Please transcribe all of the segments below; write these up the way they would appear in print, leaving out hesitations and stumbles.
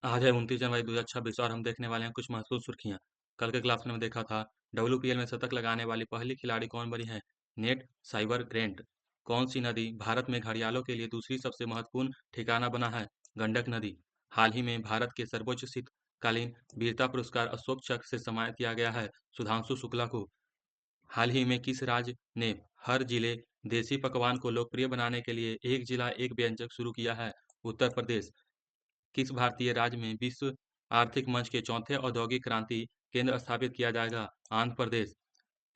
आज है 29 जनवरी 2026 और हम देखने वाले हैं कुछ महत्वपूर्ण सुर्खियां। कल के क्लास में हमने देखा था WPL में शतक लगाने वाली पहली खिलाड़ी कौन बनी है। Net cyber grant. कौन सी नदी भारत में घड़ियालों के लिए दूसरी सबसे महत्वपूर्ण ठिकाना बना है। गंडक नदी। हाल ही में भारत के सर्वोच्च शीतकालीन वीरता पुरस्कार अशोक चक्र से सम्मानित किया गया है सुधांशु शुक्ला को। हाल ही में किस राज्य ने हर जिले देसी पकवान को लोकप्रिय बनाने के लिए एक जिला एक व्यंजक शुरू किया है। उत्तर प्रदेश। किस भारतीय राज्य में विश्व आर्थिक मंच के चौथे औद्योगिक क्रांति केंद्र स्थापित किया जाएगा। आंध्र प्रदेश।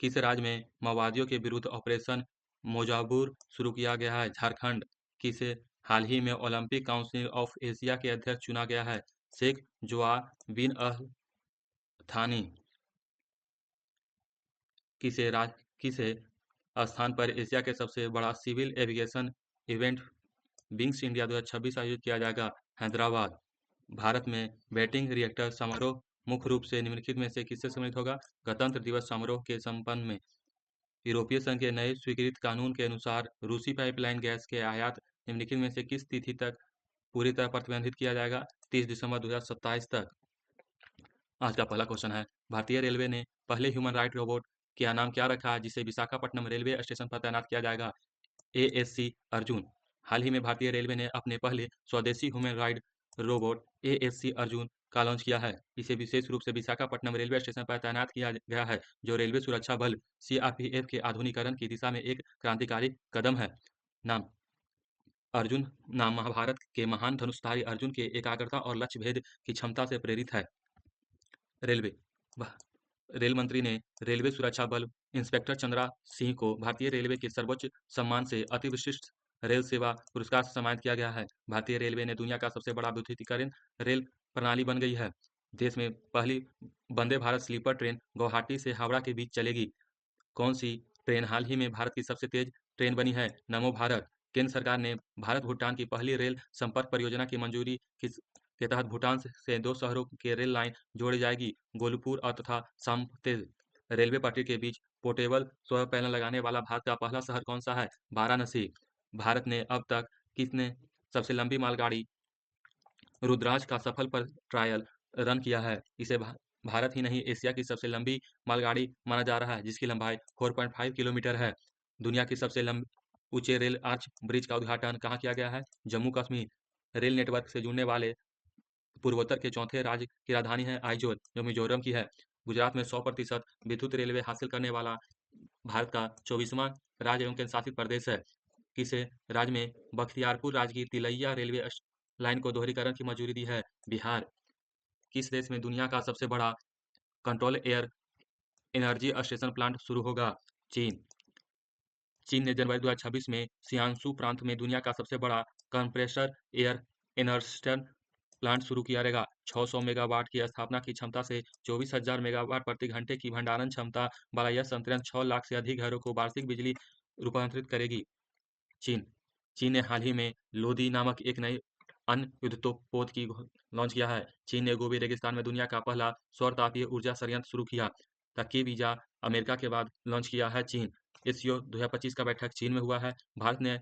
किस राज्य में माओवादियों के विरुद्ध ऑपरेशन मोजाबुर शुरू किया गया है। झारखंड। किसे हाल ही में ओलंपिक काउंसिल ऑफ एशिया के अध्यक्ष चुना गया है। शेख जुआ बिन अल थानी। किसे राज किसे स्थान पर एशिया के सबसे बड़ा civil aviation event wings India 2026 आयोजित किया जाएगा। हैदराबाद। भारत में बैटिंग रिएक्टर समारोह मुख्य रूप से निम्नलिखित में से किससे सम्मिलित होगा। गणतंत्र दिवस समारोह के संपन्न में। यूरोपीय संघ के नए स्वीकृत कानून के अनुसार रूसी पाइपलाइन गैस के आयात निम्नलिखित में से किस तिथि तक पूरी तरह प्रतिबंधित किया जाएगा। 30 दिसंबर 2027 तक। आज का पहला क्वेश्चन है, भारतीय रेलवे ने पहले ह्यूमन राइट रोबोट का नाम क्या रखा है जिसे विशाखापट्टनम रेलवे स्टेशन पर तैनात किया जाएगा। ASC अर्जुन। हाल ही में भारतीय रेलवे ने अपने पहले स्वदेशी human ride robot ASC Arjun का लॉन्च किया है। इसे विशेष रूप से विशाखापट्टनम रेलवे स्टेशन पर तैनात किया गया है, जो रेलवे सुरक्षा बल CRPF के आधुनिकीकरण की दिशा में एक क्रांतिकारी कदम है। नाम अर्जुन नाम महाभारत के महान धनुषधारी अर्जुन के एकाग्रता और लक्ष्य भेद की क्षमता से प्रेरित है। रेलवे। रेल मंत्री ने रेलवे सुरक्षा बल इंस्पेक्टर चंद्रा सिंह को भारतीय रेलवे के सर्वोच्च सम्मान से अति विशिष्ट रेल सेवा पुरस्कार से सम्मानित किया गया है। भारतीय रेलवे ने दुनिया का सबसे बड़ा विद्युतीकरण रेल प्रणाली बन गई है। देश में पहली वंदे भारत स्लीपर ट्रेन गुवाहाटी से हावड़ा के बीच चलेगी। कौन सी ट्रेन हाल ही में भारत की सबसे तेज ट्रेन बनी है। नमो भारत। केंद्र सरकार ने भारत भूटान की पहली रेल संपर्क परियोजना की मंजूरी के तहत भूटान से दो शहरों के रेल लाइन जोड़ी जाएगी, गोलपुर और तथा साम्तेज। रेलवे पटरी के बीच पोर्टेबल सोलर पैनल लगाने वाला भारत का पहला शहर कौन सा है। वाराणसी। भारत ने अब तक किसने सबसे लंबी मालगाड़ी रुद्राज का सफल पर ट्रायल रन किया है। इसे भारत ही नहीं एशिया की सबसे लंबी मालगाड़ी माना जा रहा है, जिसकी लंबाई 4.5 किलोमीटर है। दुनिया की सबसे ऊंचे रेल आर्च ब्रिज का उद्घाटन कहाँ किया गया है। जम्मू कश्मीर। रेल नेटवर्क से जुड़ने वाले पूर्वोत्तर के चौथे राज्य की राजधानी है आइजोल, जो मिजोरम की है। गुजरात में 100% विद्युत रेलवे हासिल करने वाला भारत का 24वां राज्य एवं केंद्र शासित प्रदेश है। किस राज्य में बख्तियारपुर राज्य की तिलैया रेलवे लाइन को दोहरीकरण की मंजूरी दी है। बिहार। किस देश में दुनिया का सबसे बड़ा control air energy station plant शुरू होगा। चीन। चीन ने जनवरी 2026 में सियांसू प्रांत में दुनिया का सबसे बड़ा कंप्रेसर एयर एनर्स्टन प्लांट शुरू किया रहेगा। 600 मेगावाट की स्थापना की क्षमता से 24,000 मेगावाट प्रति घंटे की भंडारण क्षमता वाला यह संयंत्र 6 लाख से अधिक घरों को वार्षिक बिजली रूपांतरित करेगी। चीन। चीन ने हाल ही में लोदी नामक एक नई अन्य युद्धपोत की लॉन्च किया है। चीन ने गोबी रेगिस्तान में दुनिया का पहला सौर तापीय ऊर्जा संयंत्र शुरू किया। तकी वीजा अमेरिका के बाद लॉन्च किया है चीन। एससीओ 2025 का बैठक चीन में हुआ है। भारत ने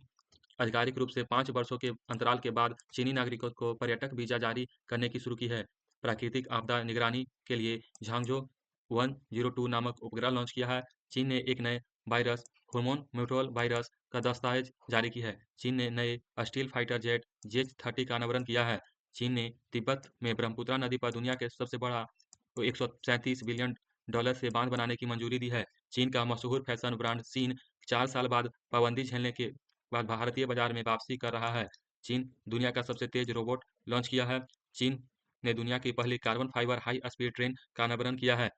आधिकारिक रूप से 5 वर्षों के अंतराल के बाद चीनी नागरिकों को पर्यटक वीजा जारी करने की शुरू की है। प्राकृतिक आपदा निगरानी के लिए झांगझो 102 नामक उपग्रह लॉन्च किया है। चीन ने एक नए वायरस हार्मोन म्यूटल वायरस का दस्तावेज जारी की है। चीन ने नए स्टील फाइटर जेट जेच-30 का अनावरण किया है। चीन ने तिब्बत में ब्रह्मपुत्र नदी पर दुनिया के सबसे बड़ा $137 बिलियन से बांध बनाने की मंजूरी दी है। चीन का मशहूर फैशन ब्रांड सीन 4 साल बाद पाबंदी झेलने के बाद भारतीय बाजार में वापसी कर रहा है। चीन दुनिया का सबसे तेज रोबोट लॉन्च किया है। चीन ने दुनिया की पहली carbon fibre high speed train का अनावरण किया है।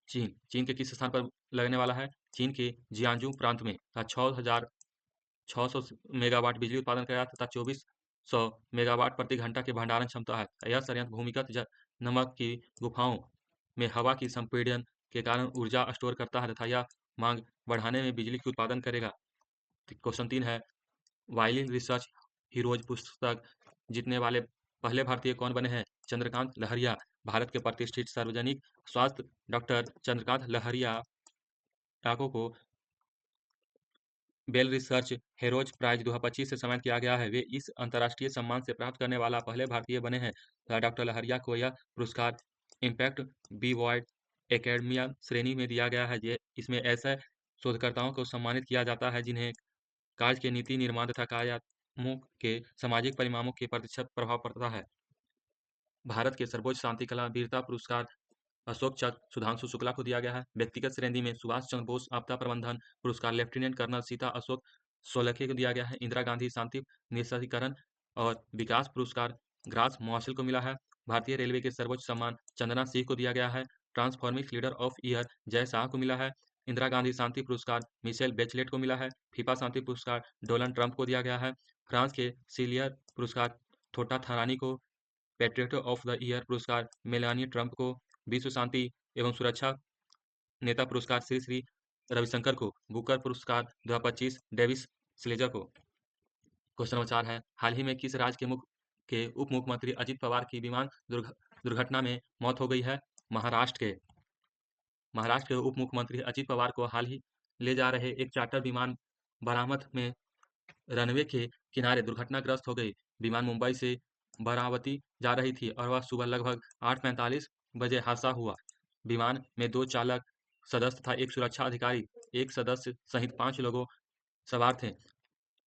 चीन चीन के किस स्थान पर लगने वाला है। चीन के जियांजू प्रांत में 6,600 मेगावाट बिजली उत्पादन करेगा तथा 2400 मेगावाट प्रति घंटा की भंडारण क्षमता है। यह संयंत्र भूमिगत नमक की गुफाओं में हवा की संपीड़न के कारण ऊर्जा स्टोर करता है तथा यह मांग बढ़ाने में बिजली की उत्पादन करेगा। क्वेश्चन 3 है, वायलिन रिसर्च हीरोज पुरस्कार जीतने वाले पहले भारतीय कौन बने हैं। चंद्रकांत लहरिया। भारत के प्रतिष्ठित सार्वजनिक स्वास्थ्य डॉक्टर चंद्रकांत लहरिया को बेल रिसर्च हेरोज प्राइज 2025 से सम्मानित किया गया है। वे इस अंतर्राष्ट्रीय सम्मान से प्राप्त करने वाला पहले भारतीय बने हैं। डॉक्टर लहरिया को यह पुरस्कार इम्पैक्ट बीवॉयड एकेडमिया श्रेणी में दिया गया है। इसमें ऐसे शोधकर्ताओं को सम्मानित किया जाता है जिन्हें कार्य के नीति निर्माण तथा कार्यों के सामाजिक परिणामों के प्रतिशत प्रभाव पड़ता है। भारत के सर्वोच्च शांति कला वीरता पुरस्कार अशोक चक्र सुधांशु शुक्ला को दिया गया है। व्यक्तिगत श्रेणी में सुभाष चंद्र बोस आपदा प्रबंधन पुरस्कार लेफ्टिनेंट कर्नल सीता अशोक सोलंकी को दिया गया है। इंदिरा गांधी शांति निस्सरीकरण और विकास पुरस्कार ग्रास मौसल को मिला है। भारतीय रेलवे के सर्वोच्च सम्मान चंदना सिंह को दिया गया है। Transforming leader of year Jay Shah को मिला है। इंदिरा गांधी शांति पुरस्कार मिशेल बेचलेट को मिला है। फीफा शांति पुरस्कार डोनाल्ड ट्रंप को दिया गया है। फ्रांस के सिलियर पुरस्कार थोटा थारानी को, पेट्रियट ऑफ द ईयर पुरस्कार मेलानिया ट्रंप को, विश्व शांति एवं सुरक्षा नेता पुरस्कार श्री श्री रविशंकर को, बुकर पुरस्कार 2025 डेविस स्लेजर को। क्वेश्चन नंबर 4 है, हाल ही में किस राज्य के उप मुख्यमंत्री अजित पवार की विमान दुर्घटना में मौत हो गई है? महाराष्ट्र के उप मुख्यमंत्री अजित पवार को हाल ही ले जा रहे एक चार्टर विमान बरामद में रनवे के किनारे दुर्घटनाग्रस्त हो गई। विमान मुंबई से बारावती जा रही थी और वह सुबह लगभग 8:45 बजे हादसा हुआ। विमान में 2 चालक सदस्य तथा एक सुरक्षा अधिकारी, एक सदस्य सहित 5 लोगों सवार थे।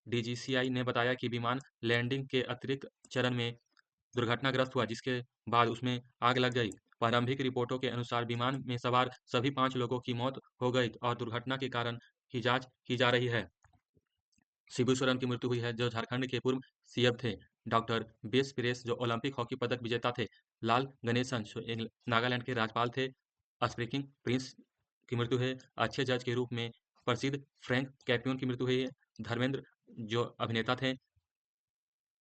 डीजीसीआई ने बताया कि विमान लैंडिंग के अतिरिक्त चरण में दुर्घटनाग्रस्त हुआ, जिसके बाद उसमें आग लग गई। प्रारंभिक रिपोर्टों के अनुसार विमान में सवार सभी 5 लोगों की मौत हो गई और दुर्घटना के कारण की जांच की जा रही है। शिबू सोरेन की मृत्यु हुई है, जो झारखंड के पूर्व सीएम थे। डॉक्टर बेस पीरेस, जो ओलंपिक हॉकी पदक विजेता थे। लाल गणेशन, जो नागालैंड के राज्यपाल थे। स्पीकिंग प्रिंस की मृत्यु है। अच्छे जज के रूप में प्रसिद्ध फ्रैंक कैप्यून की मृत्यु हुई है। धर्मेंद्र, जो अभिनेता थे।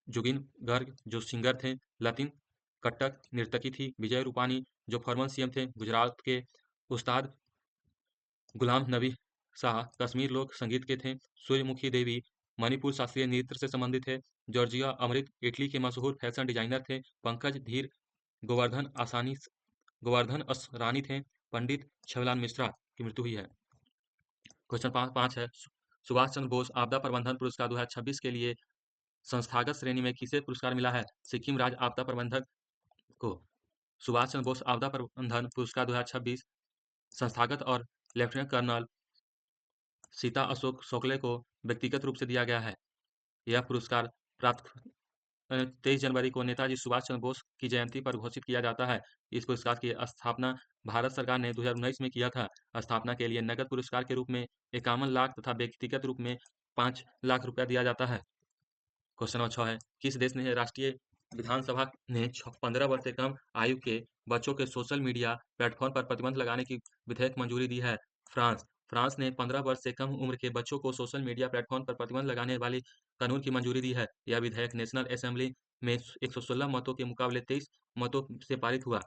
जुगिन गर्ग, जो सिंगर थे। लतिन कट्टक नर्तकी थी। विजय रूपानी, जो फॉर्मर सीएम थे। गुजरात के उस्ताद गुलाम नबी शाह कश्मीर लोक संगीत के थे। सूर्यमुखी देवी मणिपुर शास्त्रीय नृत्य से संबंधित है। जॉर्जिया अमृत इटली के मशहूर फैशन डिजाइनर थे। पंकज धीर गोवर्धन असरानी थे। पंडित छवलाल मिश्रा की मृत्यु हुई है। क्वेश्चन 5 है, सुभाष चंद्र बोस आपदा प्रबंधन पुरस्कार 2026 के लिए संस्थागत श्रेणी में किसे पुरस्कार मिला है? सिक्किम राज्य आपदा प्रबंधक को। सुभाष चंद्र बोस आपदा प्रबंधन पुरस्कार 2026 संस्थागत और लेफ्टिनेंट कर्नल सीता अशोक शोकले को व्यक्तिगत रूप से दिया गया है। यह पुरस्कार प्राप्त 23 जनवरी को नेताजी सुभाष चंद्र बोस की जयंती पर घोषित किया जाता है। इस पुरस्कार की स्थापना भारत सरकार ने 2019 में किया था। स्थापना के लिए नगद पुरस्कार के रूप में 51 लाख तथा व्यक्तिगत रूप में 5 लाख रुपया दिया जाता है। क्वेश्चन नंबर 6 है, किस देश ने राष्ट्रीय विधानसभा ने 15 वर्ष से कम आयु के बच्चों के सोशल मीडिया प्लेटफॉर्म पर प्रतिबंध लगाने की विधेयक मंजूरी दी है? फ्रांस। फ्रांस ने 15 वर्ष से कम उम्र के बच्चों को सोशल मीडिया प्लेटफॉर्म पर प्रतिबंध लगाने वाली कानून की मंजूरी दी है। यह विधेयक नेशनल असेंबली में 116 मतों के मुकाबले 23 मतों से पारित हुआ।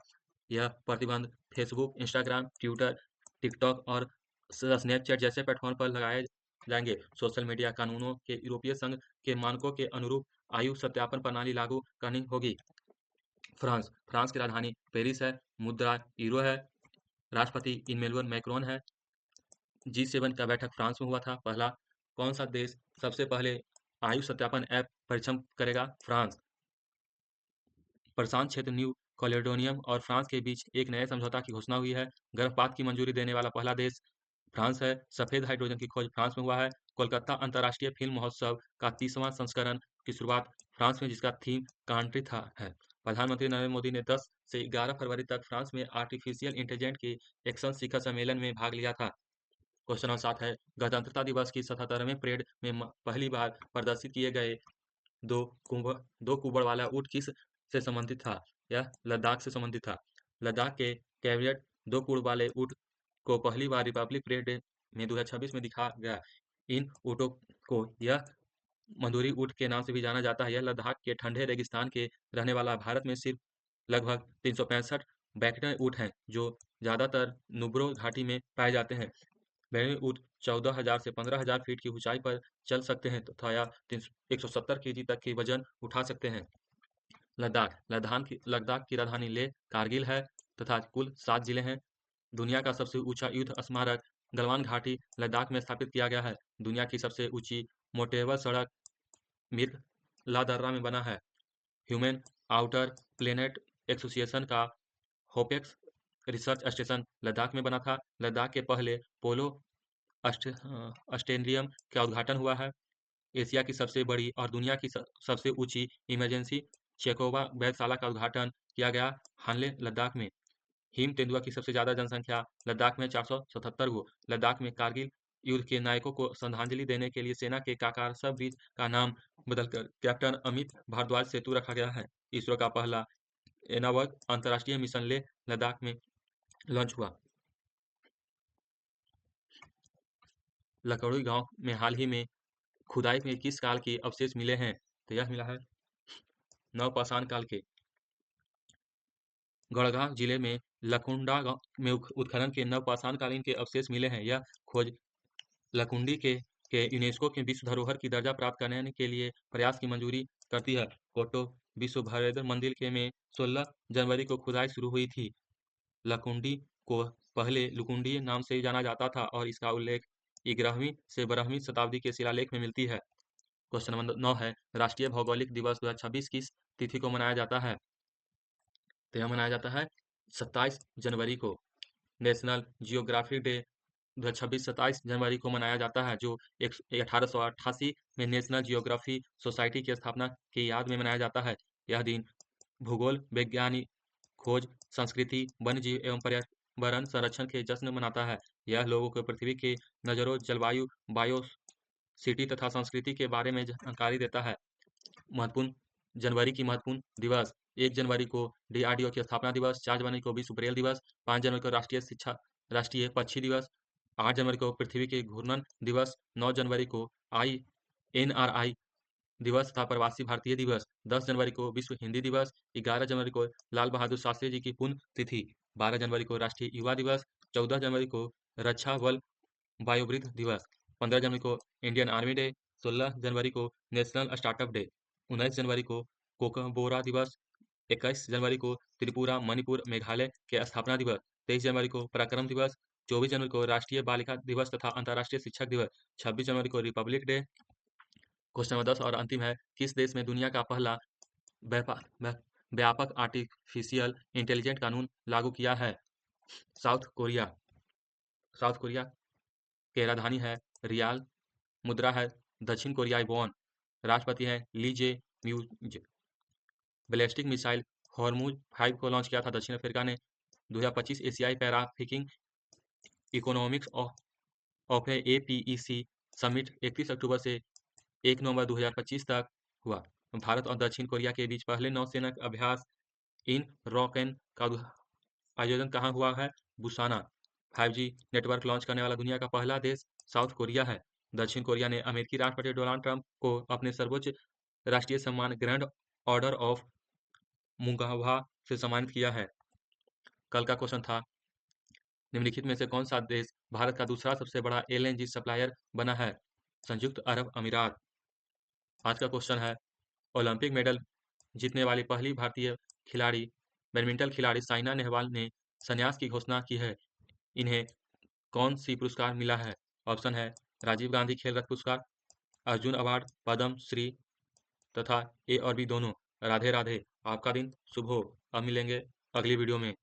यह प्रतिबंध फेसबुक, इंस्टाग्राम, ट्विटर, टिकटॉक और स्नैपचैट जैसे प्लेटफॉर्म पर लगाए जाएंगे। सोशल मीडिया कानूनों के यूरोपीय संघ के मानकों के अनुरूप आयु सत्यापन प्रणाली लागू करनी होगी। फ्रांस। फ्रांस की राजधानी पेरिस है। मुद्रा यूरो है। राष्ट्रपति इमैनुअल मैक्रोन है। G7 का बैठक फ्रांस में हुआ था। पहला कौन सा देश सबसे पहले आयु सत्यापन ऐप परीक्षण करेगा? फ्रांस। प्रशांत क्षेत्र न्यू कैलेडोनियम और फ्रांस के बीच एक नए समझौता की घोषणा हुई है। गर्भपात की मंजूरी देने वाला पहला देश फ्रांस है। सफेद हाइड्रोजन की खोज फ्रांस में हुआ है। कोलकाता अंतर्राष्ट्रीय फिल्म महोत्सव का 30वां संस्करण की शुरुआत फ्रांस में, जिसका थीम कंट्री था है। प्रधानमंत्री नरेंद्र मोदी ने 10 से 11 फरवरी तक फ्रांस में आर्टिफिशियल इंटेलिजेंस के एक्शन शिखर सम्मेलन में भाग लिया था। क्वेश्चन नंबर 7 है, गणतंत्रता दिवस की 77वें परेड में पहली बार प्रदर्शित किए गए दो कुबड़ वाला ऊँट किस से संबंधित था? यह लद्दाख से संबंधित था। लद्दाख के कैवियट 2 कुड़ वाले ऊँट को पहली बार रिपब्लिक परेड डे में 2026 में दिखाया गया। इन ऊँटों को यह मंदूरी ऊँट के नाम से भी जाना जाता है। यह लद्दाख के ठंडे रेगिस्तान के रहने वाला भारत में सिर्फ लगभग 365 बैकने ऊँट हैं, जो ज़्यादातर नुब्रो घाटी में पाए जाते हैं। बैकने ऊँट 14,000 से 15,000 फीट की ऊंचाई पर चल सकते हैं तथा या 170 केजी तक की वजन उठा सकते हैं। लद्दाख की राजधानी लेह कारगिल है तथा कुल 7 जिले हैं। दुनिया का सबसे ऊंचा युद्ध स्मारक गलवान घाटी लद्दाख में स्थापित किया गया है। दुनिया की सबसे ऊंची मोटेबल सड़क मिर्क ला दर्रा में बना है। ह्यूमन आउटर प्लेनेट एसोसिएशन का होपेक्स रिसर्च स्टेशन लद्दाख में बना था। लद्दाख के पहले पोलो स्टेडियम का उद्घाटन हुआ है। एशिया की सबसे बड़ी और दुनिया की सबसे ऊंची इमरजेंसी चेकोवा वैधशाला का उद्घाटन किया गया हानले लद्दाख में। हिम तेंदुआ की सबसे ज्यादा जनसंख्या लद्दाख में 477 गो। लद्दाख में कारगिल युद्ध के नायकों को श्रद्धांजलि देने के लिए सेना के काकार सब ब्रिज का नाम बदलकर कैप्टन अमित भारद्वाज सेतु रखा गया है। इसरो का पहला एनावर्क अंतर्राष्ट्रीय मिशन लेह लद्दाख में लॉन्च हुआ। लकड़ोई गांव में हाल ही में खुदाई में किस काल के अवशेष मिले हैं? तो यह मिला है नवपाषाण काल के। गढ़गांव जिले में लकुंडा गांव में उत्खनन के नवपाषाण कालीन के अवशेष मिले हैं। यह खोज लकुंडी के यूनेस्को के विश्व धरोहर की दर्जा प्राप्त करने के लिए प्रयास की मंजूरी करती है। कोटो विश्वभरेश्वर मंदिर के में 16 जनवरी को खुदाई शुरू हुई थी। लकुंडी को पहले लुकुंडी नाम से जाना जाता था और इसका उल्लेख 11वीं से 12वीं शताब्दी के शिलालेख में मिलती है। क्वेश्चन नंबर 9 है राष्ट्रीय भौगोलिक दिवस 2026 किस तिथि को मनाया जाता है? तो यह मनाया जाता है 27 जनवरी को। नेशनल जियोग्राफिक डे 2026 27 जनवरी को मनाया जाता है, जो 1888 में नेशनल जियोग्राफी सोसाइटी की स्थापना की याद में मनाया जाता है। यह दिन भूगोल वैज्ञानिक खोज, संस्कृति, वन्यजीव एवं पर्यावरण संरक्षण के जश्न मनाता है। यह लोगों को पृथ्वी के नज़रों, जलवायु, बायोसिटी तथा संस्कृति के बारे में जानकारी देता है। महत्वपूर्ण जनवरी की महत्वपूर्ण दिवस 1 जनवरी को डीआरडीओ की स्थापना दिवस, 4 जनवरी को विश्व ब्रेल दिवस, 5 जनवरी को राष्ट्रीय पक्षी दिवस, 8 जनवरी को पृथ्वी के घूर्णन दिवस, 9 जनवरी को INRI दिवस तथा प्रवासी भारतीय दिवस, 10 जनवरी को विश्व हिंदी दिवस, 11 जनवरी को लाल बहादुर शास्त्री जी की पुण्य तिथि, 12 जनवरी को राष्ट्रीय युवा दिवस, 14 जनवरी को रक्षा बल वायुवृद्ध दिवस, 15 जनवरी को इंडियन आर्मी डे, 16 जनवरी को नेशनल स्टार्टअप डे, 19 जनवरी को कोकबोरा दिवस, 21 जनवरी को त्रिपुरा, मणिपुर, मेघालय के स्थापना दिवस, 23 जनवरी को पराक्रम दिवस, 24 जनवरी को राष्ट्रीय बालिका दिवस तथा अंतर्राष्ट्रीय शिक्षक दिवस, 26 जनवरी को रिपब्लिक डे। क्वेश्चन नंबर 10 और अंतिम है किस देश में दुनिया का पहला व्यापक आर्टिफिशियल इंटेलिजेंट कानून लागू किया है? South Korea. साउथ कोरिया की राजधानी है रियाल, मुद्रा है दक्षिण कोरियाई वॉन, राष्ट्रपति है ली जे म्यूज। बैलिस्टिक मिसाइल हॉर्मुज 5 को लॉन्च किया था दक्षिण अफ्रीका ने। 2025 एशियाई पैराफिकिंग इकोनॉमिक्स ऑफ APEC समिट 31 अक्टूबर से 1 नवंबर 2025 तक हुआ। भारत और दक्षिण कोरिया के बीच पहले नौसेना अभ्यास इन रॉकेन का आयोजन कहाँ हुआ है? बुसाना। 5G नेटवर्क लॉन्च करने वाला दुनिया का पहला देश साउथ कोरिया है। दक्षिण कोरिया ने अमेरिकी राष्ट्रपति डोनाल्ड ट्रंप को अपने सर्वोच्च राष्ट्रीय सम्मान ग्रैंड ऑर्डर ऑफ मुंगावा से सम्मानित किया है। कल का क्वेश्चन था निम्नलिखित में से कौन सा देश भारत का दूसरा सबसे बड़ा LNG सप्लायर बना है? संयुक्त अरब अमीरात। आज का क्वेश्चन है ओलंपिक मेडल जीतने वाली पहली भारतीय खिलाड़ी बैडमिंटन खिलाड़ी साइना नेहवाल ने संन्यास की घोषणा की है। इन्हें कौन सी पुरस्कार मिला है? ऑप्शन है राजीव गांधी खेल रत्न पुरस्कार, अर्जुन अवार्ड, पद्म श्री तथा A और B दोनों। राधे राधे, आपका दिन शुभ हो। अब मिलेंगे अगली वीडियो में।